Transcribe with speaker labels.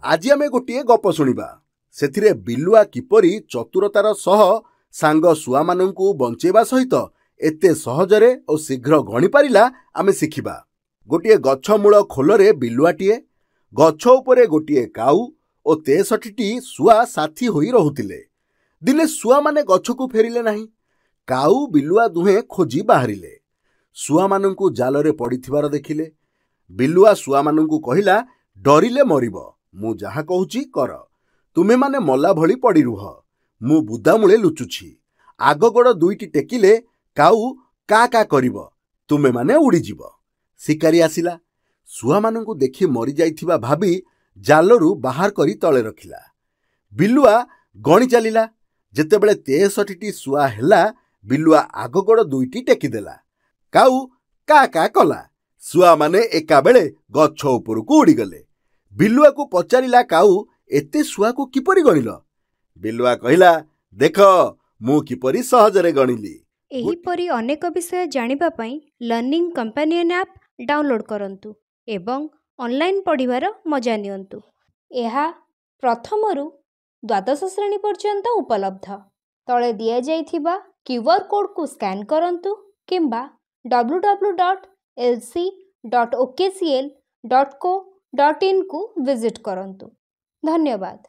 Speaker 1: आज आमे गोटे गप शुणा से बिलुआ किपरि चतुरतार सह सांग शुआ मानू बंचेबा सहित एते सहजरे और शीघ्र गणी पारिला आमे शिखिबा। गोटे गछमूल खोलरे बिलुआटीए गछ उपरे गोटे काऊ और 63टी शुआ साथी होई रहुतिले। दिने शुआ माने गछकु फेरिले नाही। काऊ बिलुआ दुहे खोजी बाहरिले। शुआ मानू जालरे पड़िथिबार देखिले। बिलुआ शुआ मानू कहिला, डरिले मरिब, मु जहा कहूची कर, तुमे माने मला भली पड़ी रुह, मु बुदा मूले लुचुछि। आग गोड़ दुईटी टेकिले काऊ का का करिब, तुमे माने उड़ी जीव। शिकारी आसिला। शुआ मानू देखि मरी जाइथिबा भाबी जालरू बाहर करी तले रखिला। बिलुआ गणी चलिला। जेतेबेले 63टी शुआ हेला, बिलुआ आग गोड़ दुईटी टेकिदेला। काऊ का का कला। शुआ माने एका बेले गछ उपरकू उड़ीगले। बिलुआ को पचारिला, काऊ एते शुआ को किपरि गणिल? बिलुआ कहिला, देख मु किपरि सहजरे गणिली।
Speaker 2: एहिपरि अनेक विषय जानिबा पई लर्निंग कंपेनियन ऐप डाउनलोड करंतु एवं ऑनलाइन पढ़िबार मजा नियंतु। एहा प्रथमरु द्वादश श्रेणी पर्यंत उपलब्ध। तळे दिया जाइथिबा क्यूआर कोड को स्कैन करंतु किंबा www.lc.okcl.co.in को विजिट करंतु। धन्यवाद।